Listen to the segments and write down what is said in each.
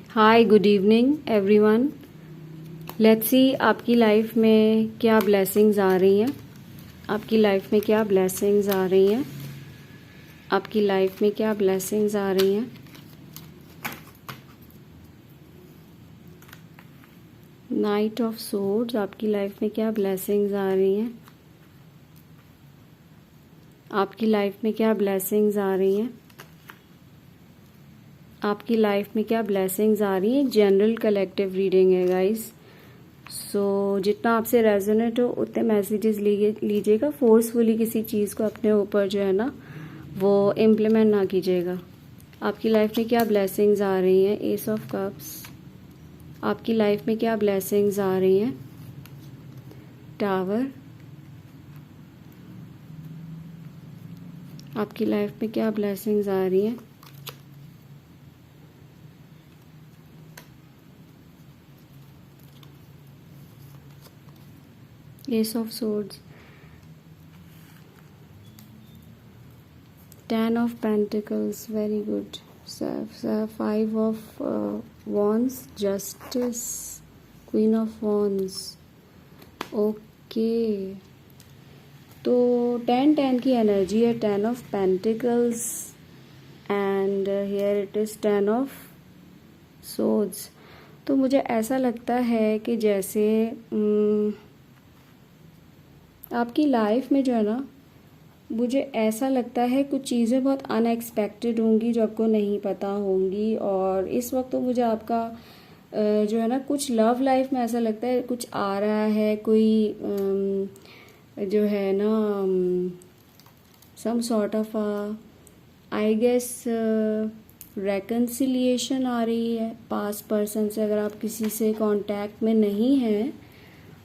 Hi, good evening everyone. Let's see आपकी life में क्या ब्लेसिंग्स आ रही हैं। आपकी लाइफ में क्या ब्लेसिंग्स आ रही हैं। आपकी लाइफ में क्या ब्लेसिंग्स आ रही हैं। नाइट ऑफ सोर्ड्स, आपकी लाइफ में क्या ब्लेसिंग्स आ रही हैं। आपकी लाइफ में क्या ब्लेसिंग्स आ रही हैं। आपकी लाइफ में क्या ब्लेसिंग्स आ रही हैं। जनरल कलेक्टिव रीडिंग है गाइस। सो जितना आपसे रेजोनेट हो उतने मैसेजेस लीजिएगा। फोर्सफुली किसी चीज़ को अपने ऊपर जो है ना वो इम्प्लीमेंट ना कीजिएगा। आपकी लाइफ में क्या ब्लेसिंग्स आ रही हैं। एस ऑफ कप्स, आपकी लाइफ में क्या ब्लेसिंग्स आ रही हैं। टावर, आपकी लाइफ में क्या ब्लेसिंग्स आ रही हैं। S of swords, 10 of Pentacles, very good. Five of Wands, Justice, Queen of Wands. Okay, तो 10 की एनर्जी है। 10 of Pentacles and here it is 10 of Swords। तो मुझे ऐसा लगता है कि जैसे आपकी लाइफ में जो है ना, मुझे ऐसा लगता है कुछ चीज़ें बहुत अनएक्सपेक्टेड होंगी जो आपको नहीं पता होंगी। और इस वक्त तो मुझे आपका जो है ना कुछ लव लाइफ में ऐसा लगता है कुछ आ रहा है। कोई जो है ना some sort of I guess reconciliation आ रही है पास्ट पर्सन से। अगर आप किसी से कांटेक्ट में नहीं हैं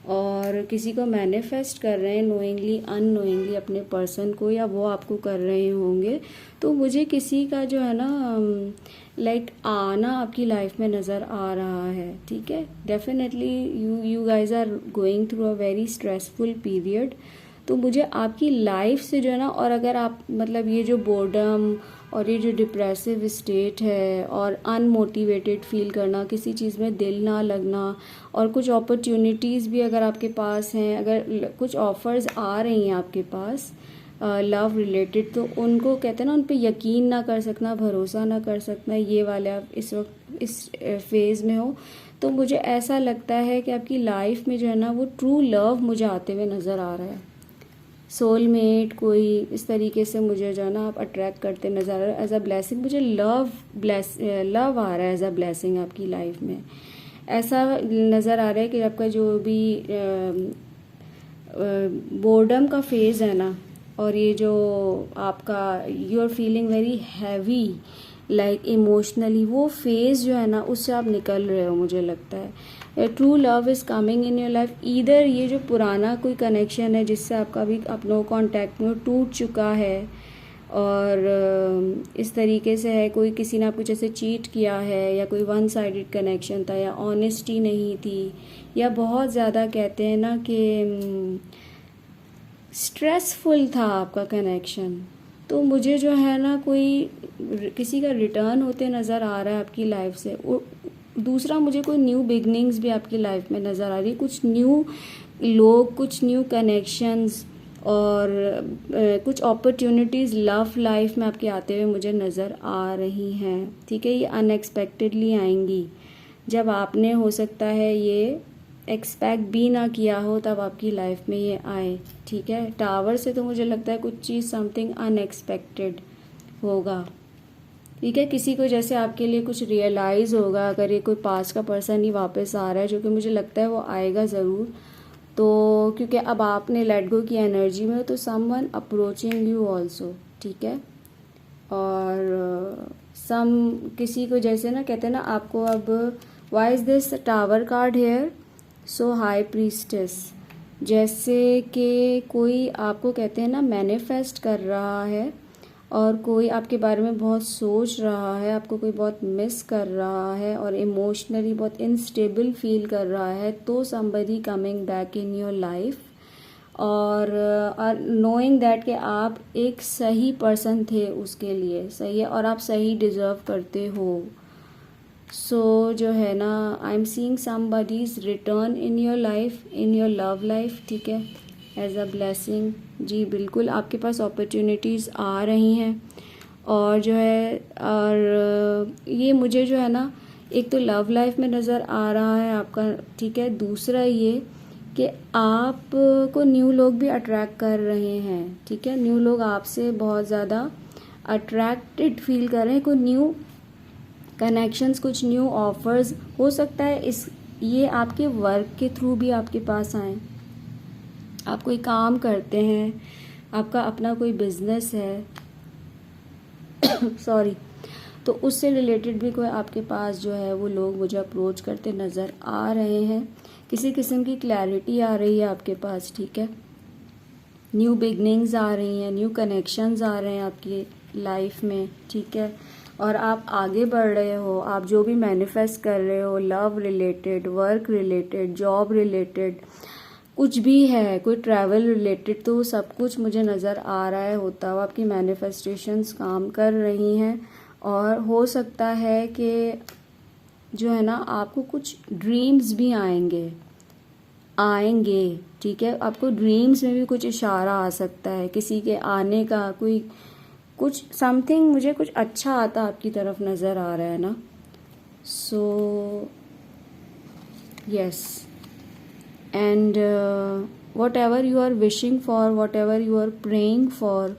और किसी को मैनिफेस्ट कर रहे हैं नोइंगली अननोइंगली अपने पर्सन को, या वो आपको कर रहे होंगे, तो मुझे किसी का जो है ना लाइक आना आपकी लाइफ में नज़र आ रहा है। ठीक है, definitely you guys are going through a very stressful period. तो मुझे आपकी लाइफ से जो है ना, और अगर आप मतलब ये जो बोर्डम और ये जो डिप्रेसिव स्टेट है और अनमोटिवेटेड फील करना, किसी चीज़ में दिल ना लगना, और कुछ अपॉर्चुनिटीज़ भी अगर आपके पास हैं, अगर कुछ ऑफ़र्स आ रही हैं आपके पास लव रिलेटेड, तो उनको कहते हैं ना उन पे यकीन ना कर सकना, भरोसा ना कर सकना, ये वाले आप इस वक्त इस फेज़ में हो। तो मुझे ऐसा लगता है कि आपकी लाइफ में जो है ना वो ट्रू लव मुझे आते हुए नज़र आ रहा है। सोलमेट कोई इस तरीके से मुझे जो है ना आप अट्रैक्ट करते नज़र आ रहे हो एज अ ब्लेसिंग। मुझे लव आ रहा है एज अ ब्लेसिंग आपकी लाइफ में। ऐसा नज़र आ रहा है कि आपका जो भी बोर्डम का फेज़ है ना, और ये जो आपका you are feeling very heavy like emotionally, वो फेज़ जो है ना उससे आप निकल रहे हो। मुझे लगता है true love is coming in your life. Either ये जो पुराना कोई कनेक्शन है जिससे आपका भी आप नो कॉन्टैक्ट में टूट चुका है, और इस तरीके से है कोई किसी ने आपको जैसे चीट किया है, या कोई वन साइडेड कनेक्शन था, या ऑनेस्टी नहीं थी, या बहुत ज़्यादा कहते हैं ना कि स्ट्रेसफुल था आपका कनेक्शन। तो मुझे जो है ना कोई किसी का रिटर्न होते नज़र आ रहा है आपकी लाइफ से। दूसरा, मुझे कोई न्यू बिगनिंग्स भी आपकी लाइफ में नज़र आ रही है। कुछ न्यू लोग, कुछ न्यू कनेक्शंस और कुछ अपॉर्चुनिटीज़ लव लाइफ में आपके आते हुए मुझे नज़र आ रही हैं। ठीक है, ये अनएक्सपेक्टेडली आएंगी जब आपने हो सकता है ये एक्सपेक्ट भी ना किया हो, तब आपकी लाइफ में ये आए। ठीक है, टावर से तो मुझे लगता है कुछ चीज़ समथिंग अनएक्सपेक्टेड होगा। ठीक है, किसी को जैसे आपके लिए कुछ रियलाइज़ होगा। अगर ये कोई पास का पर्सन ही वापस आ रहा है, जो कि मुझे लगता है वो आएगा ज़रूर, तो क्योंकि अब आपने लेट गो की एनर्जी में हो, तो समवन अप्रोचिंग यू ऑल्सो। ठीक है, और किसी को जैसे ना कहते हैं ना आपको अब why is this tower card here, so high priestess, जैसे कि कोई आपको कहते हैं ना मैनिफेस्ट कर रहा है, और कोई आपके बारे में बहुत सोच रहा है, आपको कोई बहुत मिस कर रहा है और इमोशनली बहुत इनस्टेबल फील कर रहा है, तो somebody coming back in your life, और नोइंग दैट कि आप एक सही पर्सन थे उसके लिए, सही है, और आप सही डिज़र्व करते हो। सो जो है ना, I am seeing somebody's return in your life, in your love life, ठीक है, एज अ ब्लेसिंग। जी बिल्कुल, आपके पास अपॉर्चुनिटीज़ आ रही हैं। और जो है, और ये मुझे जो है ना, एक तो लव लाइफ में नज़र आ रहा है आपका, ठीक है। दूसरा ये कि आप को न्यू लोग भी अट्रैक्ट कर रहे हैं, ठीक है। न्यू लोग आपसे बहुत ज़्यादा अट्रैक्टेड फील कर रहे हैं। कोई न्यू कनेक्शंस, कुछ न्यू ऑफर्स हो सकता है ये आपके वर्क के थ्रू भी आपके पास आए। आप कोई काम करते हैं, आपका अपना कोई बिजनेस है सॉरी, तो उससे रिलेटेड भी कोई आपके पास जो है वो लोग मुझे अप्रोच करते नज़र आ रहे हैं। किसी किस्म की क्लैरिटी आ रही है आपके पास, ठीक है। न्यू बिगनिंग्स आ रही हैं, न्यू कनेक्शंस आ रहे हैं आपकी लाइफ में, ठीक है। और आप आगे बढ़ रहे हो, आप जो भी मैनिफेस्ट कर रहे हो, love related, work related, job related, कुछ भी है, कोई ट्रैवल रिलेटेड, तो सब कुछ मुझे नज़र आ रहा है होता हुआ। आपकी मैनिफेस्टेशंस काम कर रही हैं। और हो सकता है कि जो है ना, आपको कुछ ड्रीम्स भी आएंगे, ठीक है। आपको ड्रीम्स में भी कुछ इशारा आ सकता है किसी के आने का, कोई कुछ समथिंग, मुझे कुछ अच्छा आता आपकी तरफ नज़र आ रहा है ना। So yes, and whatever you are wishing for, whatever you are praying for,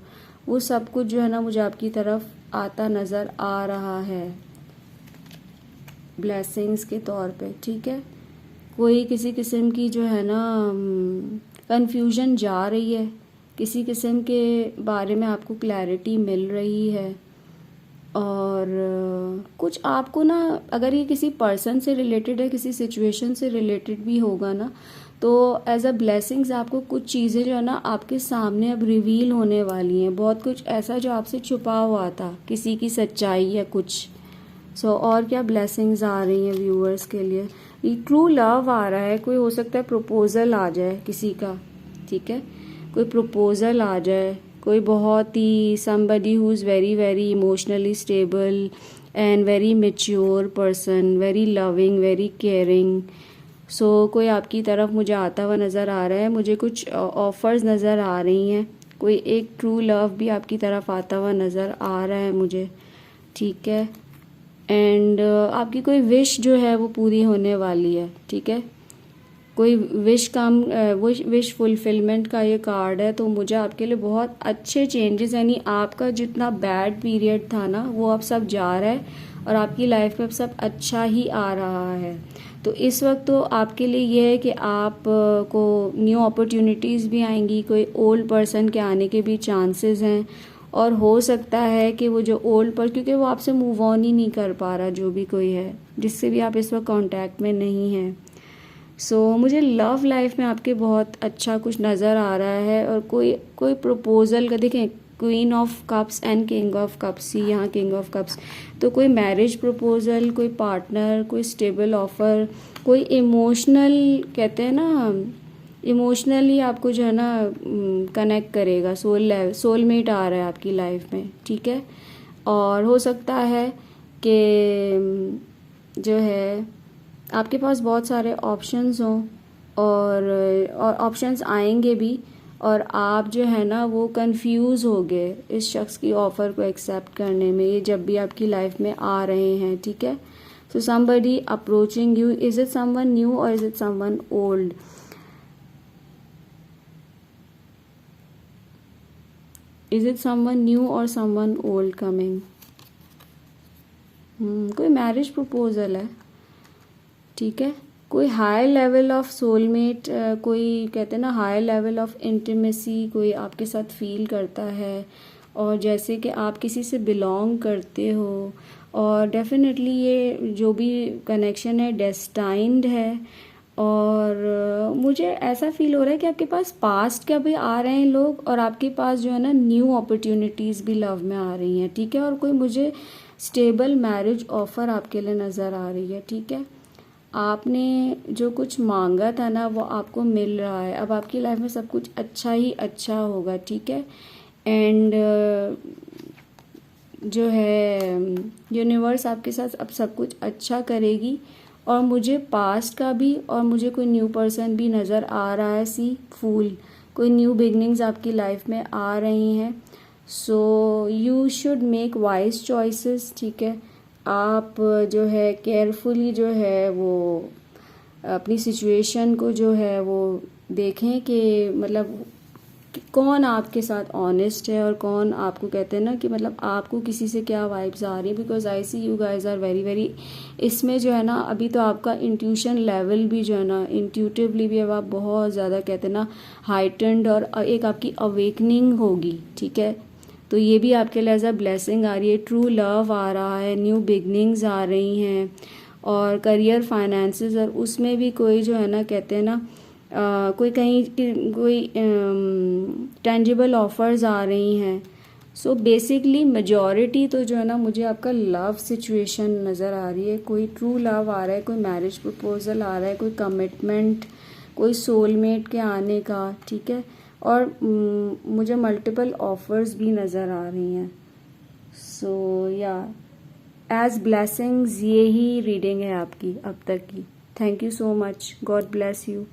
वो सब कुछ जो है ना मुझे आपकी तरफ आता नज़र आ रहा है ब्लेसिंग्स के तौर पे, ठीक है। कोई किसी किस्म की जो है ना कंफ्यूजन जा रही है, किसी किस्म के बारे में आपको क्लैरिटी मिल रही है। और कुछ आपको ना, अगर ये किसी पर्सन से रिलेटेड है, किसी सिचुएशन से रिलेटेड भी होगा ना, तो एज अ ब्लेसिंग्स आपको कुछ चीज़ें जो है ना आपके सामने अब रिवील होने वाली हैं। बहुत कुछ ऐसा जो आपसे छुपा हुआ था, किसी की सच्चाई या कुछ। और क्या ब्लेसिंग्स आ रही हैं व्यूअर्स के लिए। ये ट्रू लव आ रहा है। कोई हो सकता है प्रपोजल आ जाए किसी का, ठीक है। कोई प्रपोजल आ जाए, कोई बहुत ही somebody who is very very emotionally stable and very mature person, very loving, very caring. कोई आपकी तरफ मुझे आता हुआ नज़र आ रहा है। मुझे कुछ ऑफर्स नज़र आ रही हैं। कोई एक ट्रू लव भी आपकी तरफ आता हुआ नज़र आ रहा है मुझे, ठीक है। एंड आपकी कोई विश जो है वो पूरी होने वाली है, ठीक है। कोई विश फुलफिलमेंट का ये कार्ड है। तो मुझे आपके लिए बहुत अच्छे चेंजेस, यानी आपका जितना बैड पीरियड था ना वो अब सब जा रहा है और आपकी लाइफ में अब सब अच्छा ही आ रहा है। तो इस वक्त तो आपके लिए ये है कि आप को न्यू अपॉर्चुनिटीज़ भी आएंगी। कोई ओल्ड पर्सन के आने के भी चांसेस हैं। और हो सकता है कि वो जो क्योंकि वो आपसे मूव ऑन ही नहीं कर पा रहा, जो भी कोई है जिससे भी आप इस वक्त कांटेक्ट में नहीं हैं। मुझे लव लाइफ में आपके बहुत अच्छा कुछ नज़र आ रहा है। और कोई प्रपोजल का, देखें queen of cups and king of cups, ही यहाँ किंग ऑफ कप्स, तो कोई मैरिज प्रपोजल, कोई पार्टनर, कोई स्टेबल ऑफर, कोई इमोशनल, कहते हैं ना इमोशनली आपको जो है ना कनेक्ट करेगा। सोलमेट आ रहा है आपकी लाइफ में, ठीक है। और हो सकता है कि जो है आपके पास बहुत सारे ऑप्शंस हों और ऑप्शंस आएंगे भी, और आप जो है ना वो कंफ्यूज हो गए इस शख्स की ऑफ़र को एक्सेप्ट करने में, ये जब भी आपकी लाइफ में आ रहे हैं, ठीक है। somebody approaching you, is it someone new or is it someone old? Is it someone new or someone old coming? कोई मैरिज प्रपोजल है, ठीक है। कोई हाई लेवल ऑफ सोलमेट, कोई कहते हैं ना हाई लेवल ऑफ इंटीमेसी कोई आपके साथ फील करता है, और जैसे कि आप किसी से बिलोंग करते हो। और डेफिनेटली ये जो भी कनेक्शन है डेस्टाइंड है। और मुझे ऐसा फील हो रहा है कि आपके पास पास्ट के भी आ रहे हैं लोग, और आपके पास जो है ना न्यू अपॉर्चुनिटीज़ भी लव में आ रही हैं, ठीक है। और कोई मुझे स्टेबल मैरिज ऑफ़र आपके लिए नज़र आ रही है, ठीक है। आपने जो कुछ मांगा था ना वो आपको मिल रहा है। अब आपकी लाइफ में सब कुछ अच्छा ही अच्छा होगा, ठीक है। एंड जो है यूनिवर्स आपके साथ अब सब कुछ अच्छा करेगी। और मुझे पास्ट का भी और मुझे कोई न्यू पर्सन भी नज़र आ रहा है। सी फूल, कोई न्यू बिगनिंग्स आपकी लाइफ में आ रही हैं। So you should make wise choices, ठीक है। आप जो है केयरफुली जो है वो अपनी सिचुएशन को जो है वो देखें कि मतलब कौन आपके साथ ऑनेस्ट है और कौन आपको कहते हैं ना कि मतलब आपको किसी से क्या वाइब्स आ रही है। Because I see you guys are very very, इसमें जो है ना अभी तो आपका इंट्यूशन लेवल भी जो है ना इंट्यूटिवली भी अब आप बहुत ज़्यादा कहते हैं ना हाइटेंड और एक आपकी अवेकनिंग होगी, ठीक है। तो ये भी आपके लिए एज अ ब्लेसिंग आ रही है। ट्रू लव आ रहा है, न्यू बिगनिंग्स आ रही हैं और करियर फाइनेंसेस और उसमें भी कोई जो है ना कहते हैं ना कोई कहीं कोई टेंजिबल ऑफर्स आ रही हैं। सो बेसिकली मेजॉरिटी तो जो है ना मुझे आपका लव सिचुएशन नज़र आ रही है। कोई ट्रू लव आ रहा है, कोई मैरिज प्रपोजल आ रहा है, कोई कमिटमेंट, कोई सोलमेट के आने का, ठीक है। और मुझे मल्टीपल ऑफर्स भी नज़र आ रही हैं। सो या एज ब्लेसिंग्स ये ही रीडिंग है आपकी अब तक की। Thank you so much, God bless you.